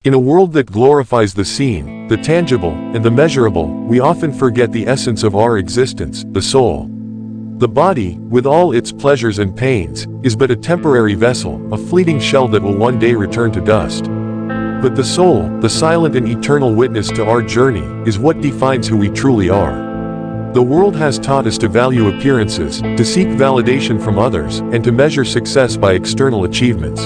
In a world that glorifies the seen, the tangible, and the measurable, we often forget the essence of our existence, the soul. The body, with all its pleasures and pains, is but a temporary vessel, a fleeting shell that will one day return to dust. But the soul, the silent and eternal witness to our journey, is what defines who we truly are. The world has taught us to value appearances, to seek validation from others, and to measure success by external achievements.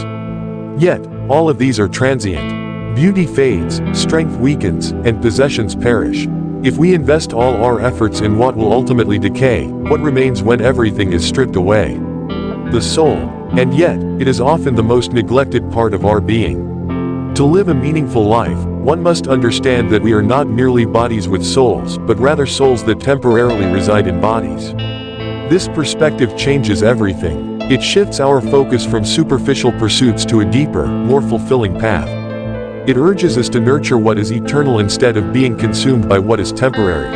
Yet, all of these are transient. Beauty fades, strength weakens, and possessions perish. If we invest all our efforts in what will ultimately decay, what remains when everything is stripped away? The soul. And yet, it is often the most neglected part of our being. To live a meaningful life, one must understand that we are not merely bodies with souls, but rather souls that temporarily reside in bodies. This perspective changes everything. It shifts our focus from superficial pursuits to a deeper, more fulfilling path. It urges us to nurture what is eternal instead of being consumed by what is temporary.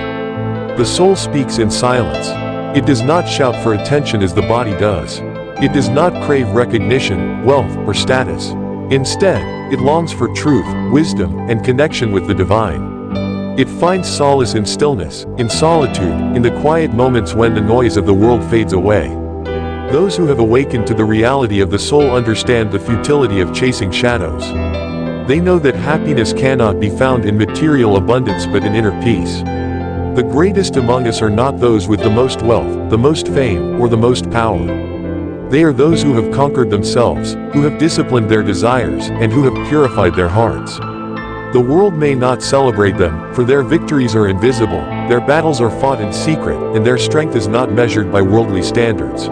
The soul speaks in silence. It does not shout for attention as the body does. It does not crave recognition, wealth, or status. Instead, it longs for truth, wisdom, and connection with the divine. It finds solace in stillness, in solitude, in the quiet moments when the noise of the world fades away. Those who have awakened to the reality of the soul understand the futility of chasing shadows. They know that happiness cannot be found in material abundance but in inner peace. The greatest among us are not those with the most wealth, the most fame, or the most power. They are those who have conquered themselves, who have disciplined their desires, and who have purified their hearts. The world may not celebrate them, for their victories are invisible, their battles are fought in secret, and their strength is not measured by worldly standards.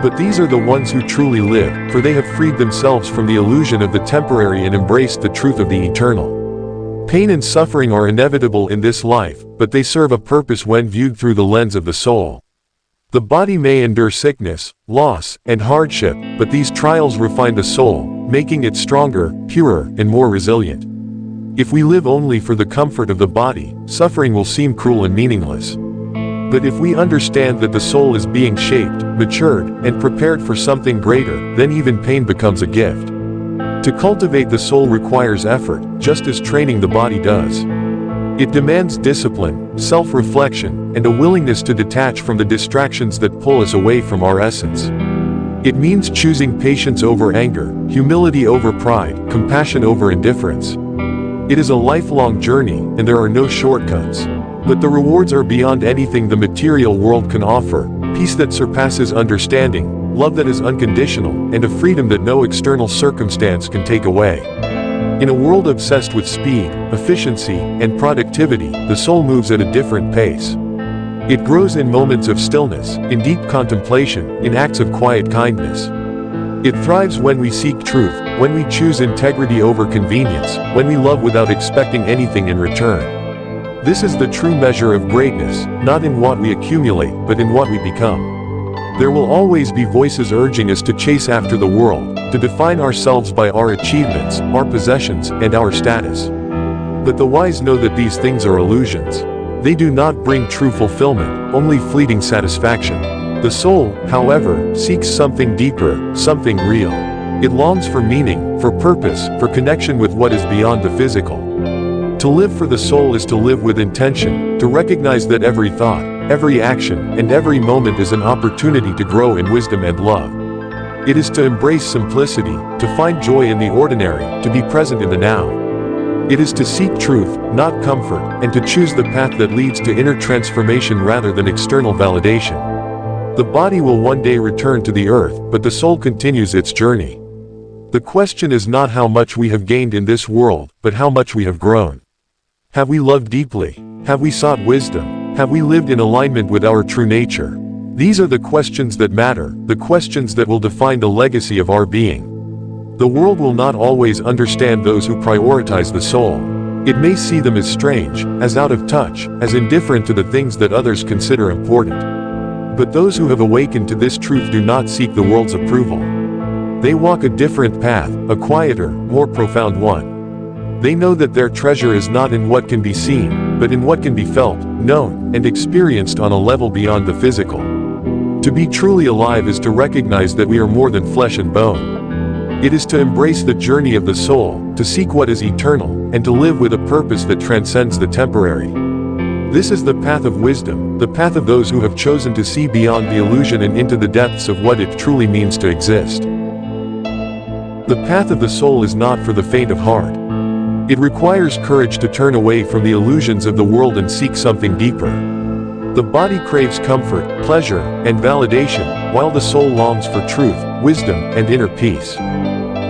But these are the ones who truly live, for they have freed themselves from the illusion of the temporary and embraced the truth of the eternal. Pain and suffering are inevitable in this life, but they serve a purpose when viewed through the lens of the soul. The body may endure sickness, loss, and hardship, but these trials refine the soul, making it stronger, purer, and more resilient. If we live only for the comfort of the body, suffering will seem cruel and meaningless. But if we understand that the soul is being shaped, matured, and prepared for something greater, then even pain becomes a gift. To cultivate the soul requires effort, just as training the body does. It demands discipline, self-reflection, and a willingness to detach from the distractions that pull us away from our essence. It means choosing patience over anger, humility over pride, compassion over indifference. It is a lifelong journey, and there are no shortcuts. But the rewards are beyond anything the material world can offer: peace that surpasses understanding, love that is unconditional, and a freedom that no external circumstance can take away. In a world obsessed with speed, efficiency, and productivity, the soul moves at a different pace. It grows in moments of stillness, in deep contemplation, in acts of quiet kindness. It thrives when we seek truth, when we choose integrity over convenience, when we love without expecting anything in return. This is the true measure of greatness, not in what we accumulate, but in what we become. There will always be voices urging us to chase after the world, to define ourselves by our achievements, our possessions, and our status. But the wise know that these things are illusions. They do not bring true fulfillment, only fleeting satisfaction. The soul, however, seeks something deeper, something real. It longs for meaning, for purpose, for connection with what is beyond the physical. To live for the soul is to live with intention, to recognize that every thought, every action, and every moment is an opportunity to grow in wisdom and love. It is to embrace simplicity, to find joy in the ordinary, to be present in the now. It is to seek truth, not comfort, and to choose the path that leads to inner transformation rather than external validation. The body will one day return to the earth, but the soul continues its journey. The question is not how much we have gained in this world, but how much we have grown. Have we loved deeply? Have we sought wisdom? Have we lived in alignment with our true nature? These are the questions that matter, the questions that will define the legacy of our being. The world will not always understand those who prioritize the soul. It may see them as strange, as out of touch, as indifferent to the things that others consider important. But those who have awakened to this truth do not seek the world's approval. They walk a different path, a quieter, more profound one. They know that their treasure is not in what can be seen, but in what can be felt, known, and experienced on a level beyond the physical. To be truly alive is to recognize that we are more than flesh and bone. It is to embrace the journey of the soul, to seek what is eternal, and to live with a purpose that transcends the temporary. This is the path of wisdom, the path of those who have chosen to see beyond the illusion and into the depths of what it truly means to exist. The path of the soul is not for the faint of heart. It requires courage to turn away from the illusions of the world and seek something deeper. The body craves comfort, pleasure, and validation, while the soul longs for truth, wisdom, and inner peace.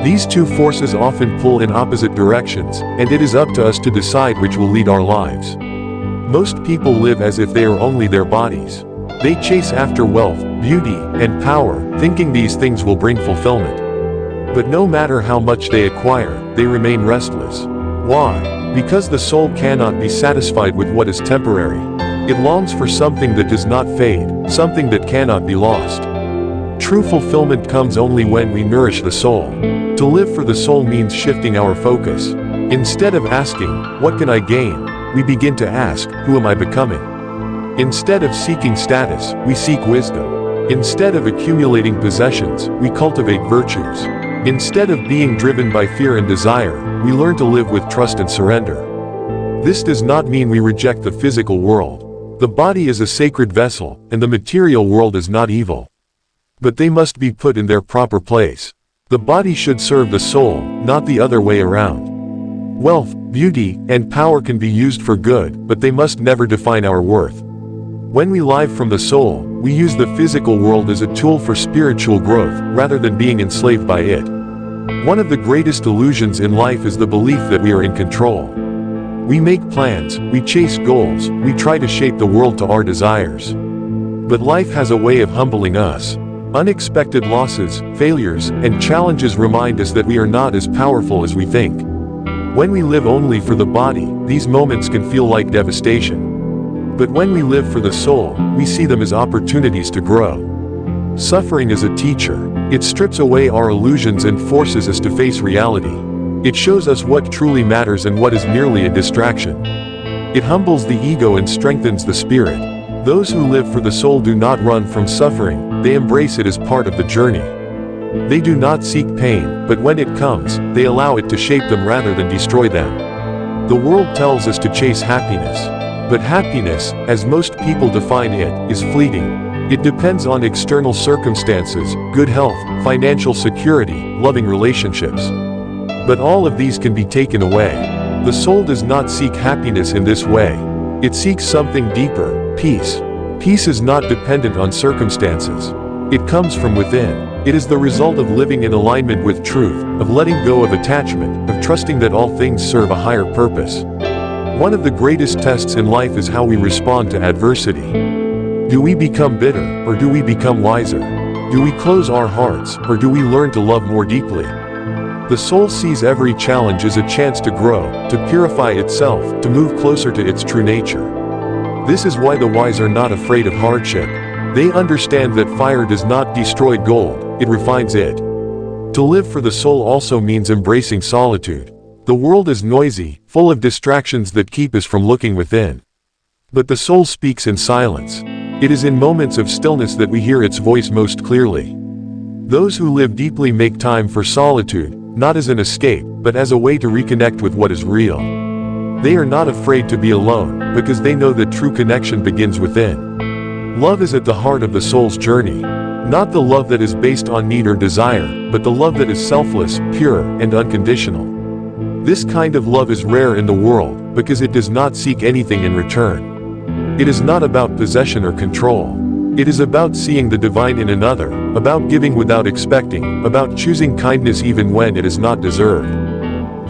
These two forces often pull in opposite directions, and it is up to us to decide which will lead our lives. Most people live as if they are only their bodies. They chase after wealth, beauty, and power, thinking these things will bring fulfillment. But no matter how much they acquire, they remain restless. Why? Because the soul cannot be satisfied with what is temporary. It longs for something that does not fade, something that cannot be lost. True fulfillment comes only when we nourish the soul. To live for the soul means shifting our focus. Instead of asking, "What can I gain?" we begin to ask, "Who am I becoming?" Instead of seeking status, we seek wisdom. Instead of accumulating possessions, we cultivate virtues. Instead of being driven by fear and desire, we learn to live with trust and surrender. This does not mean we reject the physical world. The body is a sacred vessel, and the material world is not evil. But they must be put in their proper place. The body should serve the soul, not the other way around. Wealth, beauty, and power can be used for good, but they must never define our worth. When we live from the soul, we use the physical world as a tool for spiritual growth, rather than being enslaved by it. One of the greatest illusions in life is the belief that we are in control. We make plans, we chase goals, we try to shape the world to our desires. But life has a way of humbling us. Unexpected losses, failures, and challenges remind us that we are not as powerful as we think. When we live only for the body, these moments can feel like devastation. But when we live for the soul, we see them as opportunities to grow. Suffering is a teacher. It strips away our illusions and forces us to face reality. It shows us what truly matters and what is merely a distraction. It humbles the ego and strengthens the spirit. Those who live for the soul do not run from suffering, they embrace it as part of the journey. They do not seek pain, but when it comes, they allow it to shape them rather than destroy them. The world tells us to chase happiness. But happiness, as most people define it, is fleeting. It depends on external circumstances, good health, financial security, loving relationships. But all of these can be taken away. The soul does not seek happiness in this way. It seeks something deeper, peace. Peace is not dependent on circumstances. It comes from within. It is the result of living in alignment with truth, of letting go of attachment, of trusting that all things serve a higher purpose. One of the greatest tests in life is how we respond to adversity. Do we become bitter, or do we become wiser? Do we close our hearts, or do we learn to love more deeply? The soul sees every challenge as a chance to grow, to purify itself, to move closer to its true nature. This is why the wise are not afraid of hardship. They understand that fire does not destroy gold, it refines it. To live for the soul also means embracing solitude. The world is noisy, full of distractions that keep us from looking within. But the soul speaks in silence. It is in moments of stillness that we hear its voice most clearly. Those who live deeply make time for solitude, not as an escape, but as a way to reconnect with what is real. They are not afraid to be alone, because they know that true connection begins within. Love is at the heart of the soul's journey. Not the love that is based on need or desire, but the love that is selfless, pure, and unconditional. This kind of love is rare in the world, because it does not seek anything in return. It is not about possession or control. It is about seeing the divine in another, about giving without expecting, about choosing kindness even when it is not deserved.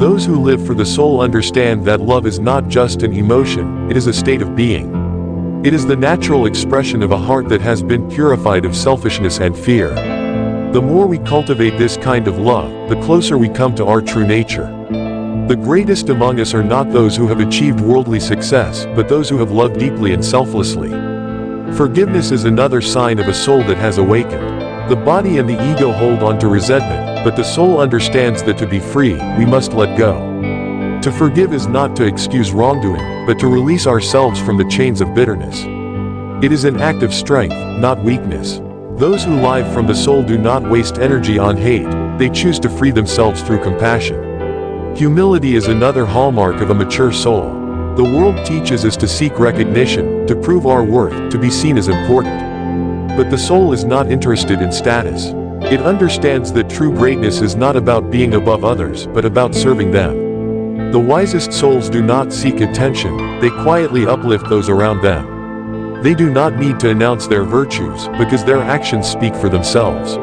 Those who live for the soul understand that love is not just an emotion, it is a state of being. It is the natural expression of a heart that has been purified of selfishness and fear. The more we cultivate this kind of love, the closer we come to our true nature. The greatest among us are not those who have achieved worldly success, but those who have loved deeply and selflessly. Forgiveness is another sign of a soul that has awakened. The body and the ego hold on to resentment, but the soul understands that to be free, we must let go. To forgive is not to excuse wrongdoing, but to release ourselves from the chains of bitterness. It is an act of strength, not weakness. Those who live from the soul do not waste energy on hate, they choose to free themselves through compassion. Humility is another hallmark of a mature soul. The world teaches us to seek recognition, to prove our worth, to be seen as important. But the soul is not interested in status. It understands that true greatness is not about being above others, but about serving them. The wisest souls do not seek attention, they quietly uplift those around them. They do not need to announce their virtues, because their actions speak for themselves.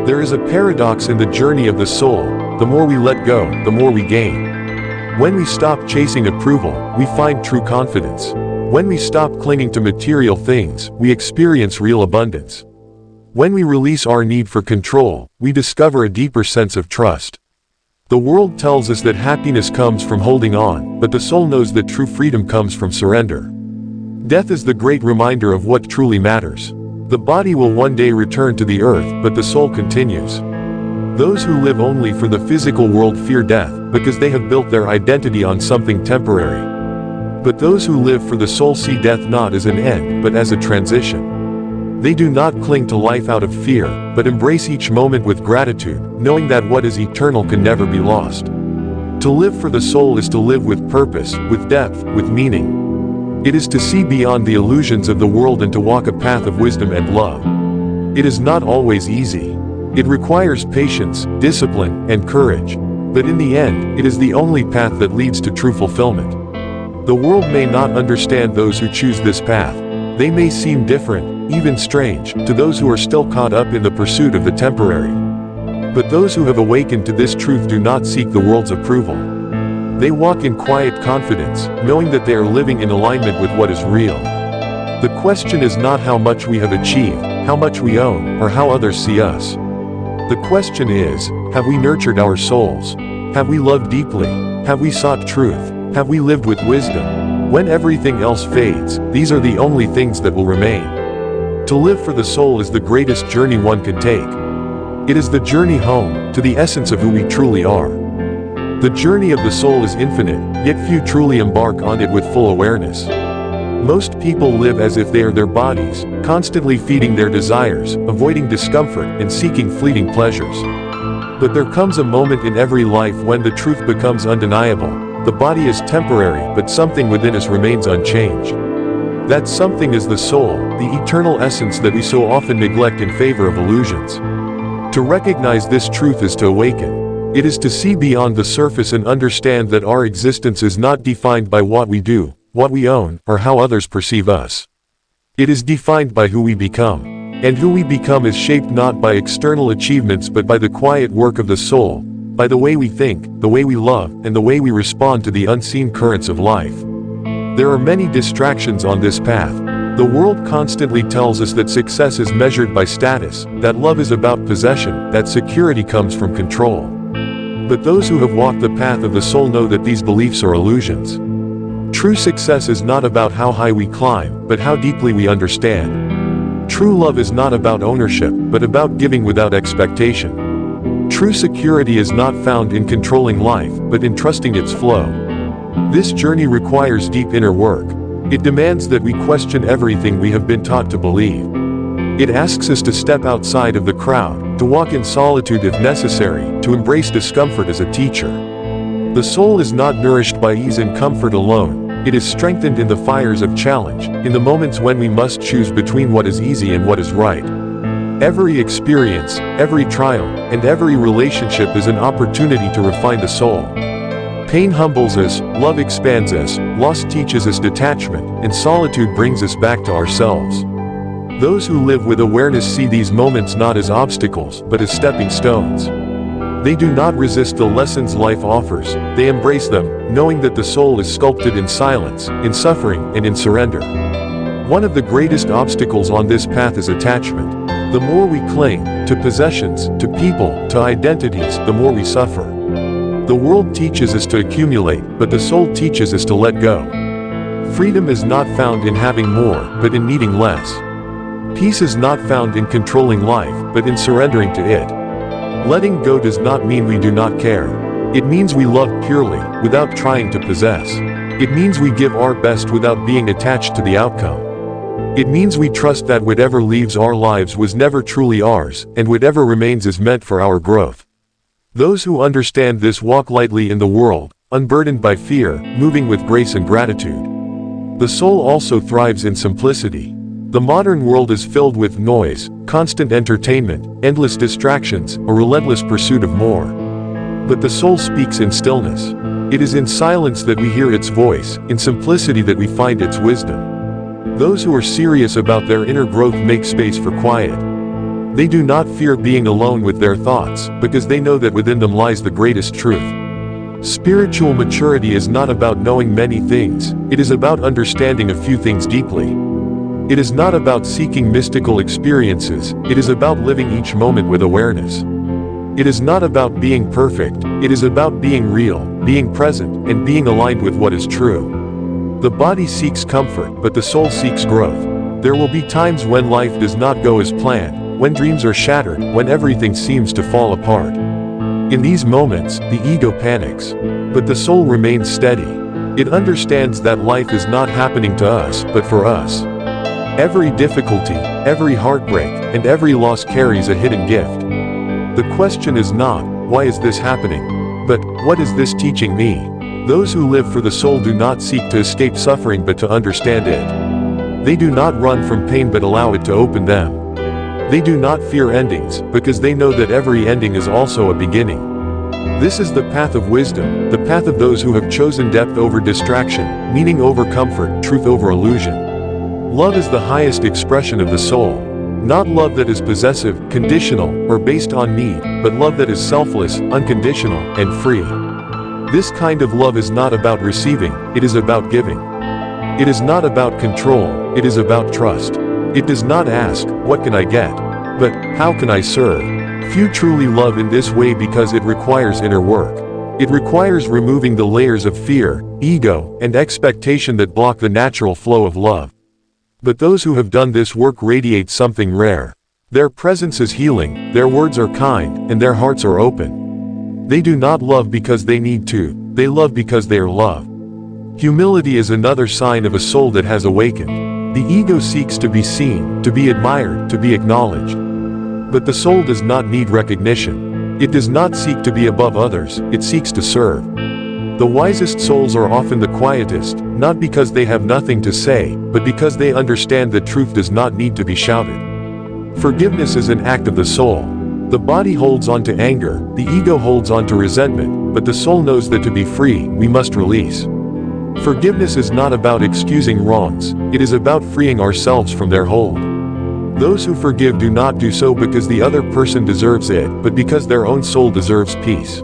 There is a paradox in the journey of the soul: the more we let go, the more we gain. When we stop chasing approval, we find true confidence. When we stop clinging to material things, we experience real abundance. When we release our need for control, we discover a deeper sense of trust. The world tells us that happiness comes from holding on, but the soul knows that true freedom comes from surrender. Death is the great reminder of what truly matters. The body will one day return to the earth, but the soul continues. Those who live only for the physical world fear death, because they have built their identity on something temporary. But those who live for the soul see death not as an end, but as a transition. They do not cling to life out of fear, but embrace each moment with gratitude, knowing that what is eternal can never be lost. To live for the soul is to live with purpose, with depth, with meaning. It is to see beyond the illusions of the world and to walk a path of wisdom and love. It is not always easy. It requires patience, discipline, and courage. But in the end, it is the only path that leads to true fulfillment. The world may not understand those who choose this path. They may seem different, even strange, to those who are still caught up in the pursuit of the temporary. But those who have awakened to this truth do not seek the world's approval. They walk in quiet confidence, knowing that they are living in alignment with what is real. The question is not how much we have achieved, how much we own, or how others see us. The question is, have we nurtured our souls? Have we loved deeply? Have we sought truth? Have we lived with wisdom? When everything else fades, these are the only things that will remain. To live for the soul is the greatest journey one can take. It is the journey home, to the essence of who we truly are. The journey of the soul is infinite, yet few truly embark on it with full awareness. Most people live as if they are their bodies, constantly feeding their desires, avoiding discomfort, and seeking fleeting pleasures. But there comes a moment in every life when the truth becomes undeniable. The body is temporary, but something within us remains unchanged. That something is the soul, the eternal essence that we so often neglect in favor of illusions. To recognize this truth is to awaken. It is to see beyond the surface and understand that our existence is not defined by what we do, what we own, or how others perceive us. It is defined by who we become. And who we become is shaped not by external achievements but by the quiet work of the soul, by the way we think, the way we love, and the way we respond to the unseen currents of life. There are many distractions on this path. The world constantly tells us that success is measured by status, that love is about possession, that security comes from control. But those who have walked the path of the soul know that these beliefs are illusions. True success is not about how high we climb, but how deeply we understand. True love is not about ownership, but about giving without expectation. True security is not found in controlling life, but in trusting its flow. This journey requires deep inner work. It demands that we question everything we have been taught to believe. It asks us to step outside of the crowd, to walk in solitude if necessary, to embrace discomfort as a teacher. The soul is not nourished by ease and comfort alone. It is strengthened in the fires of challenge, in the moments when we must choose between what is easy and what is right. Every experience, every trial, and every relationship is an opportunity to refine the soul. Pain humbles us, love expands us, loss teaches us detachment, and solitude brings us back to ourselves. Those who live with awareness see these moments not as obstacles, but as stepping stones. They do not resist the lessons life offers, they embrace them, knowing that the soul is sculpted in silence, in suffering, and in surrender. One of the greatest obstacles on this path is attachment. The more we cling, to possessions, to people, to identities, the more we suffer. The world teaches us to accumulate, but the soul teaches us to let go. Freedom is not found in having more, but in needing less. Peace is not found in controlling life, but in surrendering to it. Letting go does not mean we do not care. It means we love purely, without trying to possess. It means we give our best without being attached to the outcome. It means we trust that whatever leaves our lives was never truly ours, and whatever remains is meant for our growth. Those who understand this walk lightly in the world, unburdened by fear, moving with grace and gratitude. The soul also thrives in simplicity. The modern world is filled with noise, constant entertainment, endless distractions, a relentless pursuit of more. But the soul speaks in stillness. It is in silence that we hear its voice, in simplicity that we find its wisdom. Those who are serious about their inner growth make space for quiet. They do not fear being alone with their thoughts, because they know that within them lies the greatest truth. Spiritual maturity is not about knowing many things, it is about understanding a few things deeply. It is not about seeking mystical experiences, it is about living each moment with awareness. It is not about being perfect, it is about being real, being present, and being aligned with what is true. The body seeks comfort, but the soul seeks growth. There will be times when life does not go as planned, when dreams are shattered, when everything seems to fall apart. In these moments, the ego panics. But the soul remains steady. It understands that life is not happening to us, but for us. Every difficulty, every heartbreak, and every loss carries a hidden gift. The question is not, why is this happening? But, what is this teaching me? Those who live for the soul do not seek to escape suffering but to understand it. They do not run from pain but allow it to open them. They do not fear endings, because they know that every ending is also a beginning. This is the path of wisdom, the path of those who have chosen depth over distraction, meaning over comfort, truth over illusion. Love is the highest expression of the soul. Not love that is possessive, conditional, or based on need, but love that is selfless, unconditional, and free. This kind of love is not about receiving, it is about giving. It is not about control, it is about trust. It does not ask, what can I get? But, how can I serve? Few truly love in this way because it requires inner work. It requires removing the layers of fear, ego, and expectation that block the natural flow of love. But those who have done this work radiate something rare. Their presence is healing, their words are kind, and their hearts are open. They do not love because they need to, they love because they are loved. Humility is another sign of a soul that has awakened. The ego seeks to be seen, to be admired, to be acknowledged. But the soul does not need recognition. It does not seek to be above others, it seeks to serve. The wisest souls are often the quietest, not because they have nothing to say, but because they understand that truth does not need to be shouted. Forgiveness is an act of the soul. The body holds on to anger, the ego holds on to resentment, but the soul knows that to be free, we must release. Forgiveness is not about excusing wrongs, it is about freeing ourselves from their hold. Those who forgive do not do so because the other person deserves it, but because their own soul deserves peace.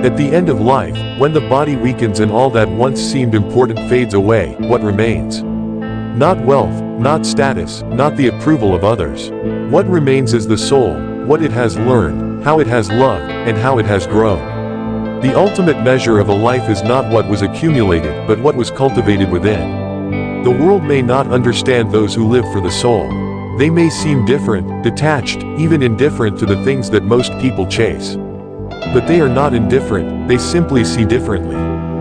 At the end of life, when the body weakens and all that once seemed important fades away, what remains? Not wealth, not status, not the approval of others. What remains is the soul, what it has learned, how it has loved, and how it has grown. The ultimate measure of a life is not what was accumulated, but what was cultivated within. The world may not understand those who live for the soul. They may seem different, detached, even indifferent to the things that most people chase. But they are not indifferent, they simply see differently.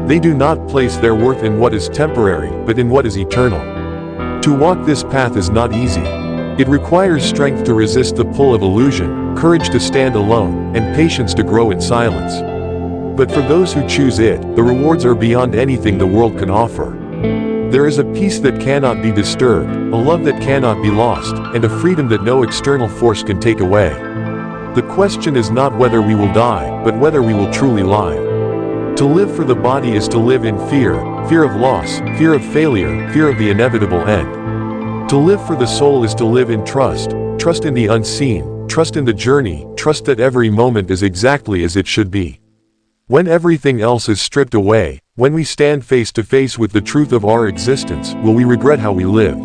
They do not place their worth in what is temporary, but in what is eternal. To walk this path is not easy. It requires strength to resist the pull of illusion, courage to stand alone, and patience to grow in silence. But for those who choose it, the rewards are beyond anything the world can offer. There is a peace that cannot be disturbed, a love that cannot be lost, and a freedom that no external force can take away. The question is not whether we will die, but whether we will truly live. To live for the body is to live in fear, fear of loss, fear of failure, fear of the inevitable end. To live for the soul is to live in trust, trust in the unseen, trust in the journey, trust that every moment is exactly as it should be. When everything else is stripped away, when we stand face to face with the truth of our existence, will we regret how we lived?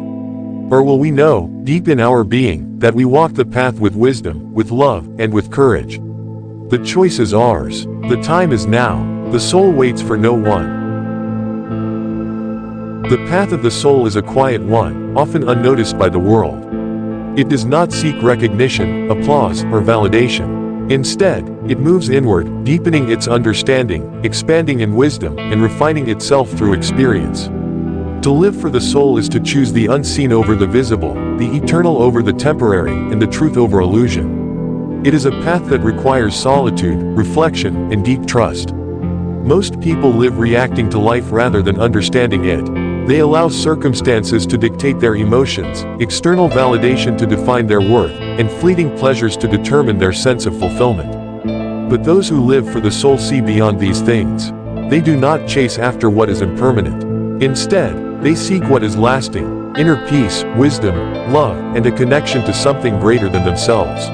Or will we know, deep in our being, that we walk the path with wisdom, with love, and with courage? The choice is ours. The time is now. The soul waits for no one. The path of the soul is a quiet one, often unnoticed by the world. It does not seek recognition, applause, or validation. Instead, it moves inward, deepening its understanding, expanding in wisdom, and refining itself through experience. To live for the soul is to choose the unseen over the visible, the eternal over the temporary, and the truth over illusion. It is a path that requires solitude, reflection, and deep trust. Most people live reacting to life rather than understanding it. They allow circumstances to dictate their emotions, external validation to define their worth, and fleeting pleasures to determine their sense of fulfillment. But those who live for the soul see beyond these things. They do not chase after what is impermanent. Instead, they seek what is lasting: inner peace, wisdom, love, and a connection to something greater than themselves.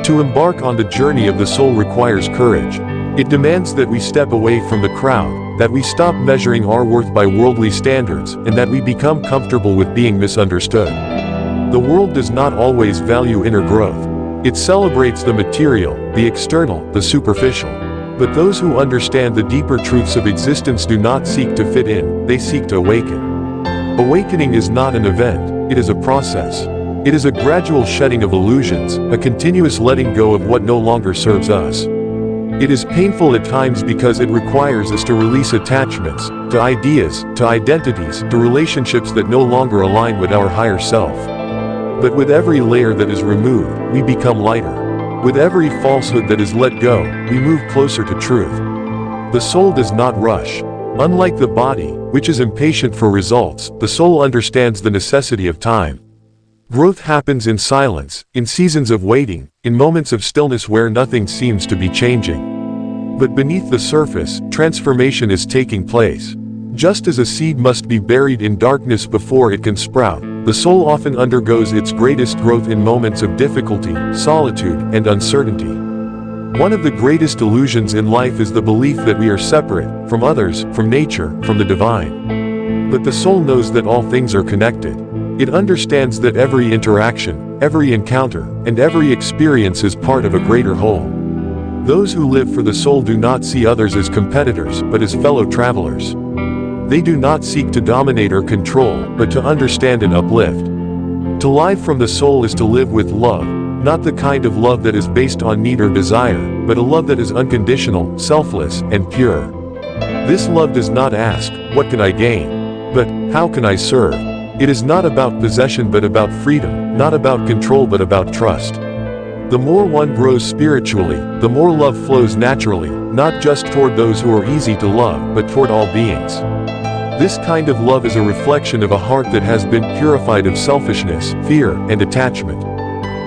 To embark on the journey of the soul requires courage. It demands that we step away from the crowd, that we stop measuring our worth by worldly standards, and that we become comfortable with being misunderstood. The world does not always value inner growth. It celebrates the material, the external, the superficial. But those who understand the deeper truths of existence do not seek to fit in, they seek to awaken. Awakening is not an event, it is a process. It is a gradual shedding of illusions, a continuous letting go of what no longer serves us. It is painful at times because it requires us to release attachments, to ideas, to identities, to relationships that no longer align with our higher self. But with every layer that is removed, we become lighter. With every falsehood that is let go, we move closer to truth. The soul does not rush. Unlike the body, which is impatient for results, the soul understands the necessity of time. Growth happens in silence, in seasons of waiting, in moments of stillness where nothing seems to be changing. But beneath the surface, transformation is taking place. Just as a seed must be buried in darkness before it can sprout, the soul often undergoes its greatest growth in moments of difficulty, solitude, and uncertainty. One of the greatest illusions in life is the belief that we are separate, from others, from nature, from the divine. But the soul knows that all things are connected. It understands that every interaction, every encounter, and every experience is part of a greater whole. Those who live for the soul do not see others as competitors, but as fellow travelers. They do not seek to dominate or control, but to understand and uplift. To live from the soul is to live with love, not the kind of love that is based on need or desire, but a love that is unconditional, selfless, and pure. This love does not ask, "What can I gain?" but "How can I serve?" It is not about possession but about freedom, not about control but about trust. The more one grows spiritually, the more love flows naturally, not just toward those who are easy to love, but toward all beings. This kind of love is a reflection of a heart that has been purified of selfishness, fear, and attachment.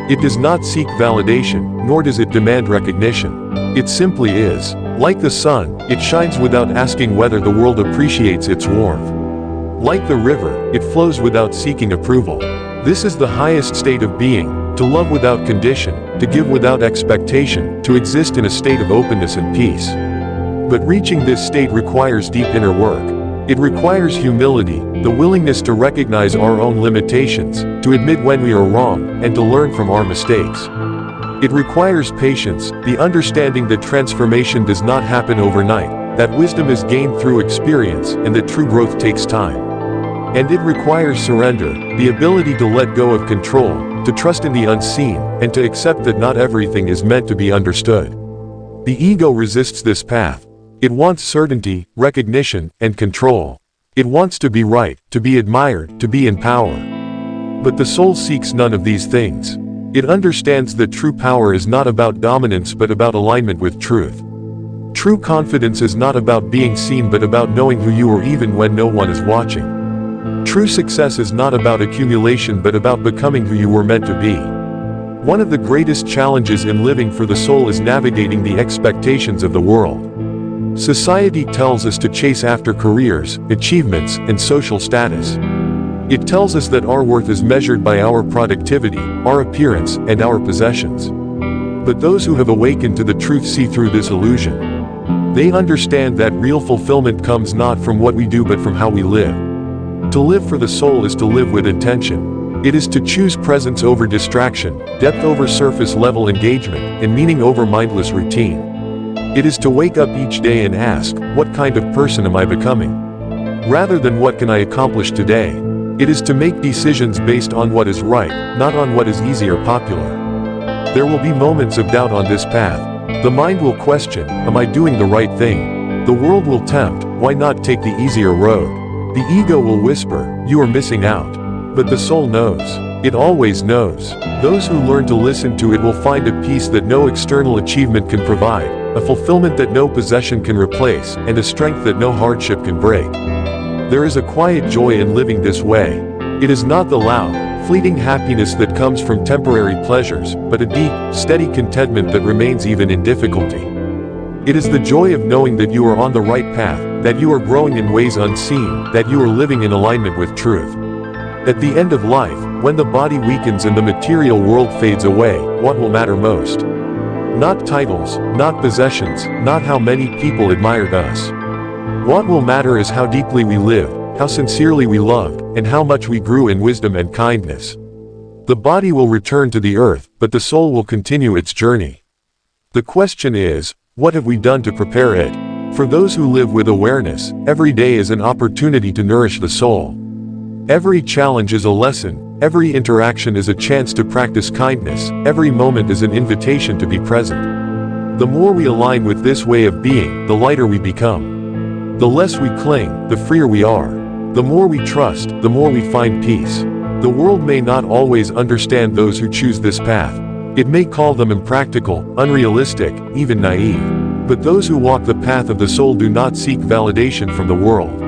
It does not seek validation, nor does it demand recognition. It simply is. Like the sun, it shines without asking whether the world appreciates its warmth. Like the river, it flows without seeking approval. This is the highest state of being, to love without condition, to give without expectation, to exist in a state of openness and peace. But reaching this state requires deep inner work. It requires humility, the willingness to recognize our own limitations, to admit when we are wrong, and to learn from our mistakes. It requires patience, the understanding that transformation does not happen overnight, that wisdom is gained through experience, and that true growth takes time. And it requires surrender, the ability to let go of control, to trust in the unseen, and to accept that not everything is meant to be understood. The ego resists this path. It wants certainty, recognition, and control. It wants to be right, to be admired, to be in power. But the soul seeks none of these things. It understands that true power is not about dominance but about alignment with truth. True confidence is not about being seen but about knowing who you are even when no one is watching. True success is not about accumulation but about becoming who you were meant to be. One of the greatest challenges in living for the soul is navigating the expectations of the world. Society tells us to chase after careers, achievements, and social status. It tells us that our worth is measured by our productivity, our appearance, and our possessions. But those who have awakened to the truth see through this illusion. They understand that real fulfillment comes not from what we do but from how we live. To live for the soul is to live with intention. It is to choose presence over distraction, depth over surface-level engagement, and meaning over mindless routine. It is to wake up each day and ask, what kind of person am I becoming? Rather than what can I accomplish today? It is to make decisions based on what is right, not on what is easy or popular. There will be moments of doubt on this path. The mind will question, am I doing the right thing? The world will tempt, why not take the easier road? The ego will whisper, you are missing out. But the soul knows. It always knows. Those who learn to listen to it will find a peace that no external achievement can provide, a fulfillment that no possession can replace, and a strength that no hardship can break. There is a quiet joy in living this way. It is not the loud, fleeting happiness that comes from temporary pleasures, but a deep, steady contentment that remains even in difficulty. It is the joy of knowing that you are on the right path, that you are growing in ways unseen, that you are living in alignment with truth. At the end of life, when the body weakens and the material world fades away, what will matter most? Not titles, not possessions, not how many people admired us. What will matter is how deeply we lived, how sincerely we loved, and how much we grew in wisdom and kindness. The body will return to the earth, but the soul will continue its journey. The question is, what have we done to prepare it? For those who live with awareness, every day is an opportunity to nourish the soul. Every challenge is a lesson, every interaction is a chance to practice kindness, every moment is an invitation to be present. The more we align with this way of being, the lighter we become. The less we cling, the freer we are. The more we trust, the more we find peace. The world may not always understand those who choose this path. It may call them impractical, unrealistic, even naive. But those who walk the path of the soul do not seek validation from the world.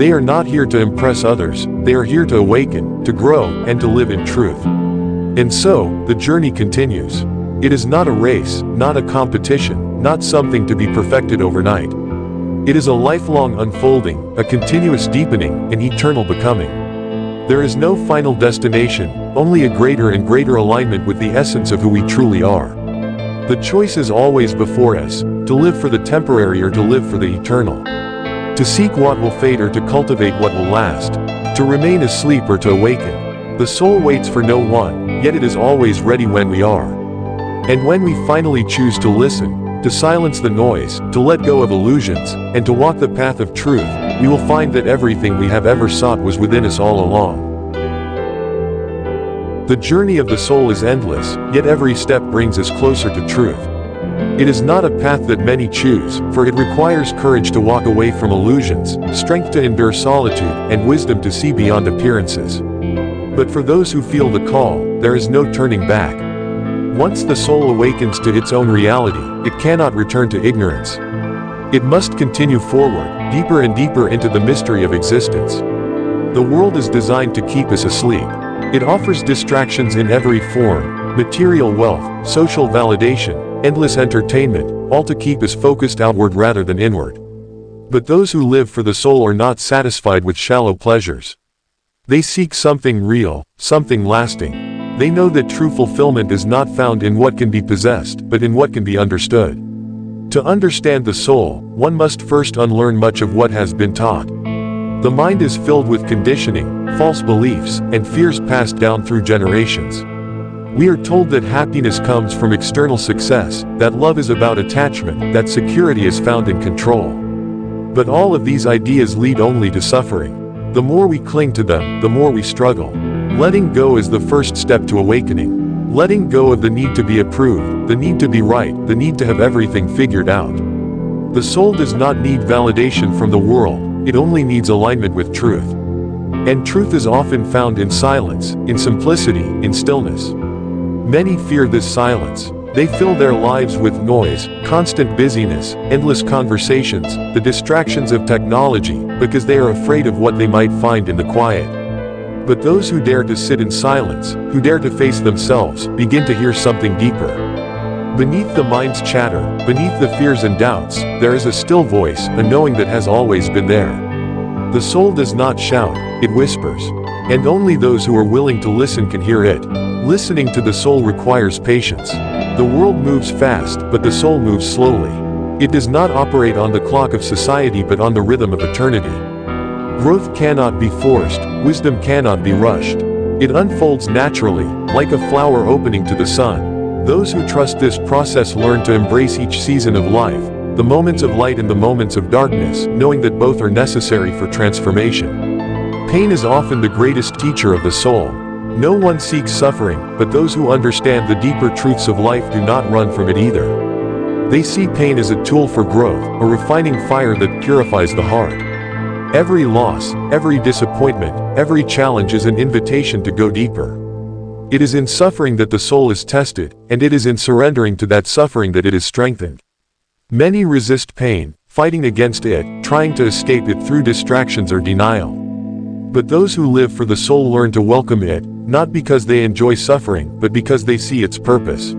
They are not here to impress others, they are here to awaken, to grow, and to live in truth. And so, the journey continues. It is not a race, not a competition, not something to be perfected overnight. It is a lifelong unfolding, a continuous deepening, an eternal becoming. There is no final destination, only a greater and greater alignment with the essence of who we truly are. The choice is always before us, to live for the temporary or to live for the eternal. To seek what will fade or to cultivate what will last. To remain asleep or to awaken. The soul waits for no one, yet it is always ready when we are. And when we finally choose to listen, to silence the noise, to let go of illusions, and to walk the path of truth, we will find that everything we have ever sought was within us all along. The journey of the soul is endless, yet every step brings us closer to truth. It is not a path that many choose, for it requires courage to walk away from illusions, strength to endure solitude, and wisdom to see beyond appearances. But for those who feel the call, there is no turning back. Once the soul awakens to its own reality, it cannot return to ignorance. It must continue forward, deeper and deeper into the mystery of existence. The world is designed to keep us asleep. It offers distractions in every form, material wealth, social validation, endless entertainment, all to keep us focused outward rather than inward. But those who live for the soul are not satisfied with shallow pleasures. They seek something real, something lasting. They know that true fulfillment is not found in what can be possessed, but in what can be understood. To understand the soul, one must first unlearn much of what has been taught. The mind is filled with conditioning, false beliefs, and fears passed down through generations. We are told that happiness comes from external success, that love is about attachment, that security is found in control. But all of these ideas lead only to suffering. The more we cling to them, the more we struggle. Letting go is the first step to awakening. Letting go of the need to be approved, the need to be right, the need to have everything figured out. The soul does not need validation from the world, it only needs alignment with truth. And truth is often found in silence, in simplicity, in stillness. Many fear this silence. They fill their lives with noise, constant busyness, endless conversations, the distractions of technology, because they are afraid of what they might find in the quiet. But those who dare to sit in silence, who dare to face themselves, begin to hear something deeper. Beneath the mind's chatter, beneath the fears and doubts, there is a still voice, a knowing that has always been there. The soul does not shout, it whispers. And only those who are willing to listen can hear it. Listening to the soul requires patience. The world moves fast, but the soul moves slowly. It does not operate on the clock of society but on the rhythm of eternity. Growth cannot be forced, wisdom cannot be rushed. It unfolds naturally, like a flower opening to the sun. Those who trust this process learn to embrace each season of life, the moments of light and the moments of darkness, knowing that both are necessary for transformation. Pain is often the greatest teacher of the soul. No one seeks suffering, but those who understand the deeper truths of life do not run from it either. They see pain as a tool for growth, a refining fire that purifies the heart. Every loss, every disappointment, every challenge is an invitation to go deeper. It is in suffering that the soul is tested, and it is in surrendering to that suffering that it is strengthened. Many resist pain, fighting against it, trying to escape it through distractions or denial. But those who live for the soul learn to welcome it, not because they enjoy suffering, but because they see its purpose.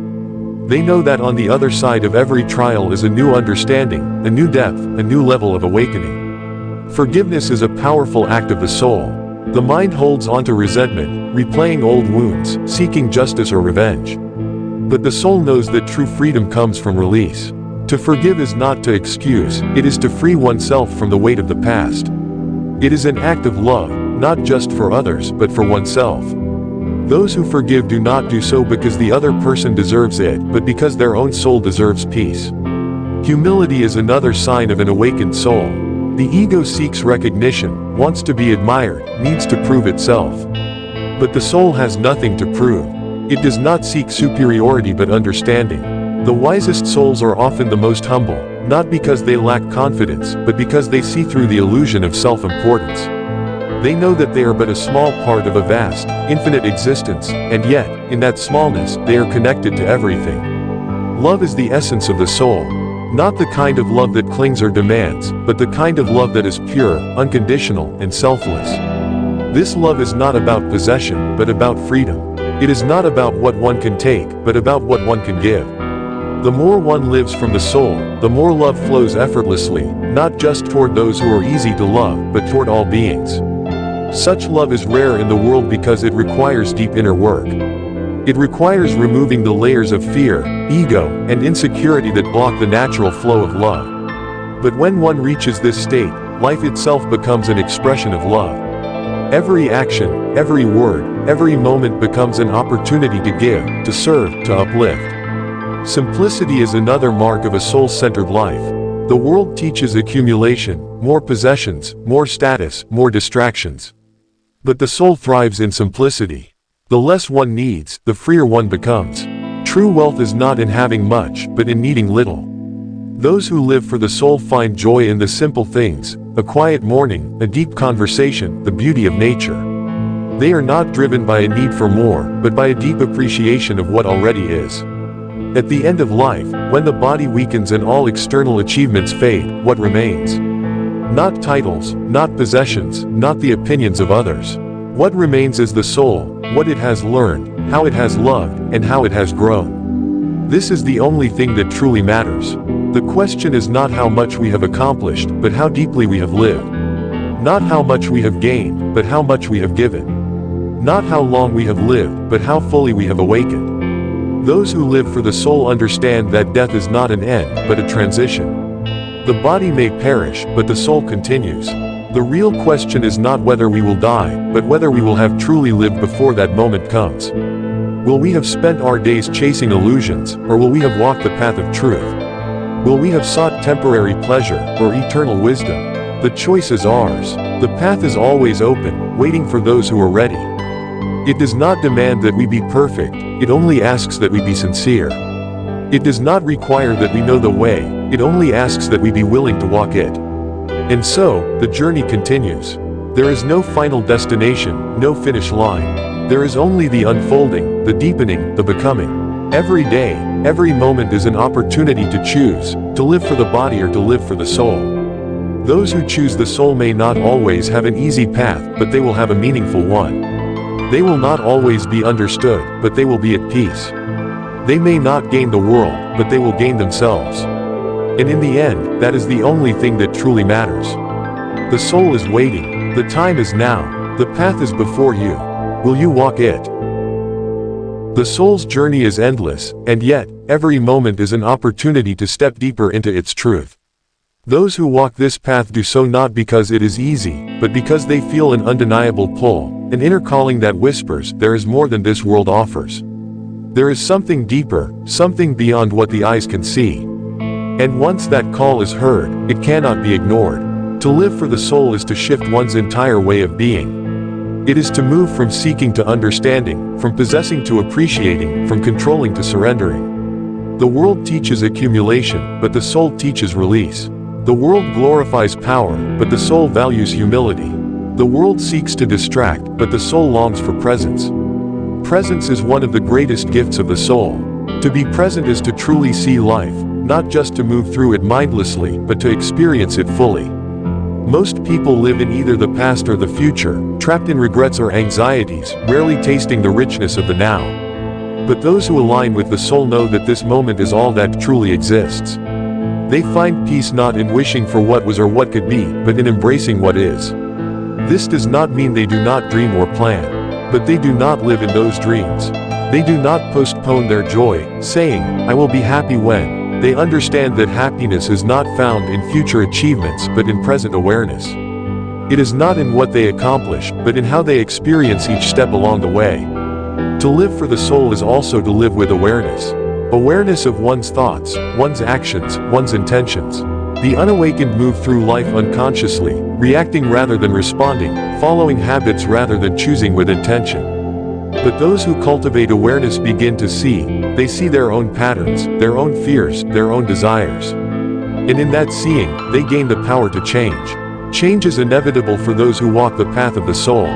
They know that on the other side of every trial is a new understanding, a new depth, a new level of awakening. Forgiveness is a powerful act of the soul. The mind holds onto resentment, replaying old wounds, seeking justice or revenge. But the soul knows that true freedom comes from release. To forgive is not to excuse, it is to free oneself from the weight of the past. It is an act of love, not just for others, but for oneself. Those who forgive do not do so because the other person deserves it, but because their own soul deserves peace. Humility is another sign of an awakened soul. The ego seeks recognition, wants to be admired, needs to prove itself. But the soul has nothing to prove. It does not seek superiority but understanding. The wisest souls are often the most humble, not because they lack confidence, but because they see through the illusion of self-importance. They know that they are but a small part of a vast, infinite existence, and yet, in that smallness, they are connected to everything. Love is the essence of the soul. Not the kind of love that clings or demands, but the kind of love that is pure, unconditional, and selfless. This love is not about possession, but about freedom. It is not about what one can take, but about what one can give. The more one lives from the soul, the more love flows effortlessly, not just toward those who are easy to love, but toward all beings. Such love is rare in the world because it requires deep inner work. It requires removing the layers of fear, ego, and insecurity that block the natural flow of love. But when one reaches this state, life itself becomes an expression of love. Every action, every word, every moment becomes an opportunity to give, to serve, to uplift. Simplicity is another mark of a soul-centered life. The world teaches accumulation, more possessions, more status, more distractions. But the soul thrives in simplicity. The less one needs, the freer one becomes. True wealth is not in having much, but in needing little. Those who live for the soul find joy in the simple things, a quiet morning, a deep conversation, the beauty of nature. They are not driven by a need for more, but by a deep appreciation of what already is. At the end of life, when the body weakens and all external achievements fade, what remains? Not titles, not possessions, not the opinions of others. What remains is the soul, what it has learned, how it has loved, and how it has grown. This is the only thing that truly matters. The question is not how much we have accomplished, but how deeply we have lived. Not how much we have gained, but how much we have given. Not how long we have lived, but how fully we have awakened. Those who live for the soul understand that death is not an end, but a transition. The body may perish, but the soul continues. The real question is not whether we will die, but whether we will have truly lived before that moment comes. Will we have spent our days chasing illusions, or will we have walked the path of truth? Will we have sought temporary pleasure, or eternal wisdom? The choice is ours. The path is always open, waiting for those who are ready. It does not demand that we be perfect, it only asks that we be sincere. It does not require that we know the way, it only asks that we be willing to walk it. And so, the journey continues. There is no final destination, no finish line. There is only the unfolding, the deepening, the becoming. Every day, every moment is an opportunity to choose, to live for the body or to live for the soul. Those who choose the soul may not always have an easy path, but they will have a meaningful one. They will not always be understood, but they will be at peace. They may not gain the world, but they will gain themselves. And in the end, that is the only thing that truly matters. The soul is waiting. The time is now. The path is before you. Will you walk it? The soul's journey is endless, and yet, every moment is an opportunity to step deeper into its truth. Those who walk this path do so not because it is easy, but because they feel an undeniable pull, an inner calling that whispers, there is more than this world offers. There is something deeper, something beyond what the eyes can see. And once that call is heard, it cannot be ignored. To live for the soul is to shift one's entire way of being. It is to move from seeking to understanding, from possessing to appreciating, from controlling to surrendering. The world teaches accumulation, but the soul teaches release. The world glorifies power, but the soul values humility. The world seeks to distract, but the soul longs for presence. Presence is one of the greatest gifts of the soul. To be present is to truly see life, not just to move through it mindlessly, but to experience it fully. Most people live in either the past or the future, trapped in regrets or anxieties, rarely tasting the richness of the now. But those who align with the soul know that this moment is all that truly exists. They find peace not in wishing for what was or what could be, but in embracing what is. This does not mean they do not dream or plan, but they do not live in those dreams. They do not postpone their joy, saying, "I will be happy when." They understand that happiness is not found in future achievements but in present awareness. It is not in what they accomplish, but in how they experience each step along the way. To live for the soul is also to live with awareness. Awareness of one's thoughts, one's actions, one's intentions. The unawakened move through life unconsciously, reacting rather than responding, following habits rather than choosing with intention. But those who cultivate awareness begin to see. They see their own patterns, their own fears, their own desires. And in that seeing, they gain the power to change. Change is inevitable for those who walk the path of the soul.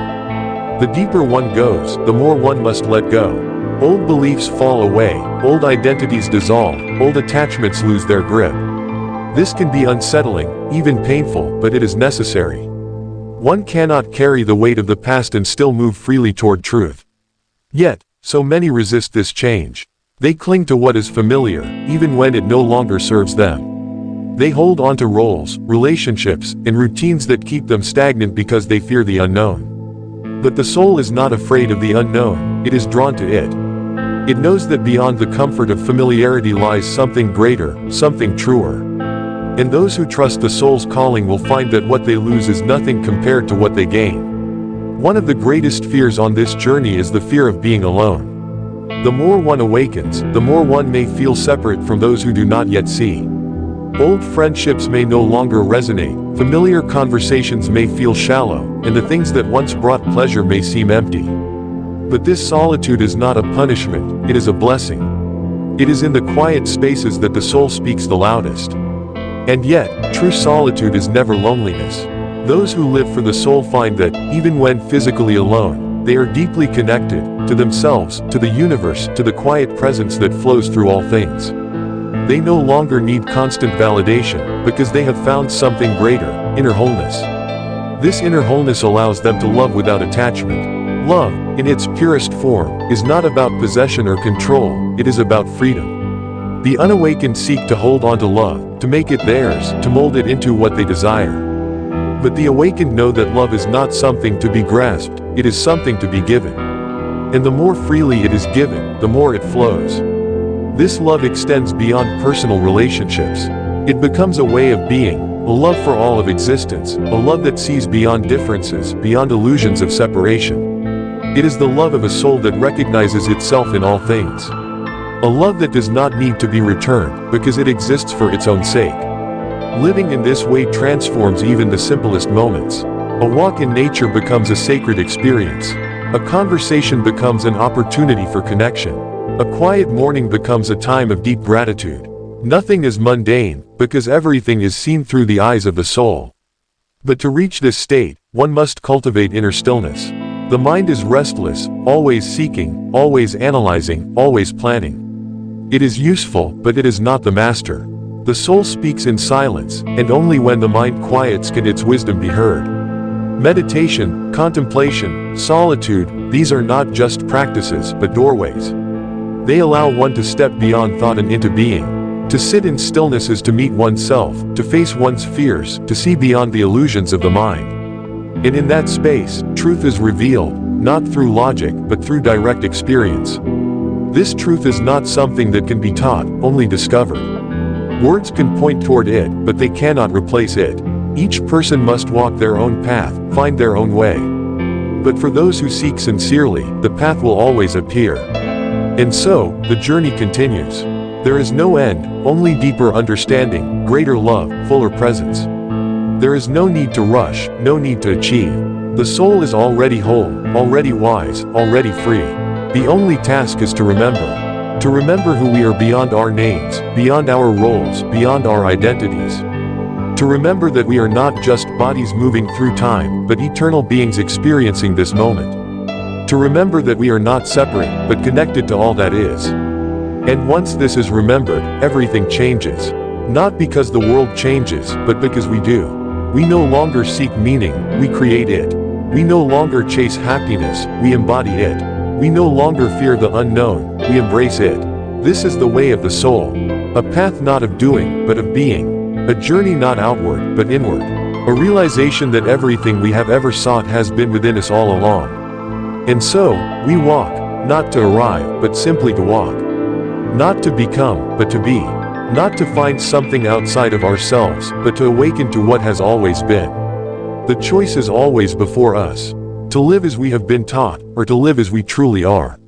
The deeper one goes, the more one must let go. Old beliefs fall away, old identities dissolve, old attachments lose their grip. This can be unsettling, even painful, but it is necessary. One cannot carry the weight of the past and still move freely toward truth. Yet, so many resist this change. They cling to what is familiar, even when it no longer serves them. They hold on to roles, relationships, and routines that keep them stagnant because they fear the unknown. But the soul is not afraid of the unknown, it is drawn to it. It knows that beyond the comfort of familiarity lies something greater, something truer. And those who trust the soul's calling will find that what they lose is nothing compared to what they gain. One of the greatest fears on this journey is the fear of being alone. The more one awakens, the more one may feel separate from those who do not yet see. Old friendships may no longer resonate, familiar conversations may feel shallow, and the things that once brought pleasure may seem empty. But this solitude is not a punishment, it is a blessing. It is in the quiet spaces that the soul speaks the loudest. And yet, true solitude is never loneliness. Those who live for the soul find that, even when physically alone, they are deeply connected, to themselves, to the universe, to the quiet presence that flows through all things. They no longer need constant validation, because they have found something greater, inner wholeness. This inner wholeness allows them to love without attachment. Love, in its purest form, is not about possession or control, it is about freedom. The unawakened seek to hold on to love, to make it theirs, to mold it into what they desire. But the awakened know that love is not something to be grasped, it is something to be given. And the more freely it is given, the more it flows. This love extends beyond personal relationships. It becomes a way of being, a love for all of existence, a love that sees beyond differences, beyond illusions of separation. It is the love of a soul that recognizes itself in all things. A love that does not need to be returned, because it exists for its own sake. Living in this way transforms even the simplest moments. A walk in nature becomes a sacred experience. A conversation becomes an opportunity for connection. A quiet morning becomes a time of deep gratitude. Nothing is mundane, because everything is seen through the eyes of the soul. But to reach this state, one must cultivate inner stillness. The mind is restless, always seeking, always analyzing, always planning. It is useful, but it is not the master. The soul speaks in silence, and only when the mind quiets can its wisdom be heard. Meditation, contemplation, solitude, these are not just practices, but doorways. They allow one to step beyond thought and into being. To sit in stillness is to meet oneself, to face one's fears, to see beyond the illusions of the mind. And in that space, truth is revealed, not through logic, but through direct experience. This truth is not something that can be taught, only discovered. Words can point toward it, but they cannot replace it. Each person must walk their own path, find their own way. But for those who seek sincerely, the path will always appear. And so, the journey continues. There is no end, only deeper understanding, greater love, fuller presence. There is no need to rush, no need to achieve. The soul is already whole, already wise, already free. The only task is to remember. To remember who we are beyond our names, beyond our roles, beyond our identities. To remember that we are not just bodies moving through time, but eternal beings experiencing this moment. To remember that we are not separate, but connected to all that is. And once this is remembered, everything changes. Not because the world changes, but because we do. We no longer seek meaning, we create it. We no longer chase happiness, we embody it. We no longer fear the unknown, we embrace it. This is the way of the soul. A path not of doing, but of being. A journey not outward, but inward. A realization that everything we have ever sought has been within us all along. And so, we walk, not to arrive, but simply to walk. Not to become, but to be. Not to find something outside of ourselves, but to awaken to what has always been. The choice is always before us. To live as we have been taught, or to live as we truly are.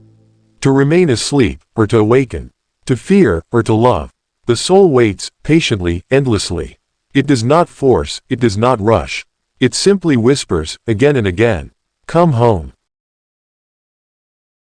To remain asleep, or to awaken. To fear, or to love. The soul waits, patiently, endlessly. It does not force, it does not rush. It simply whispers, again and again, "Come home."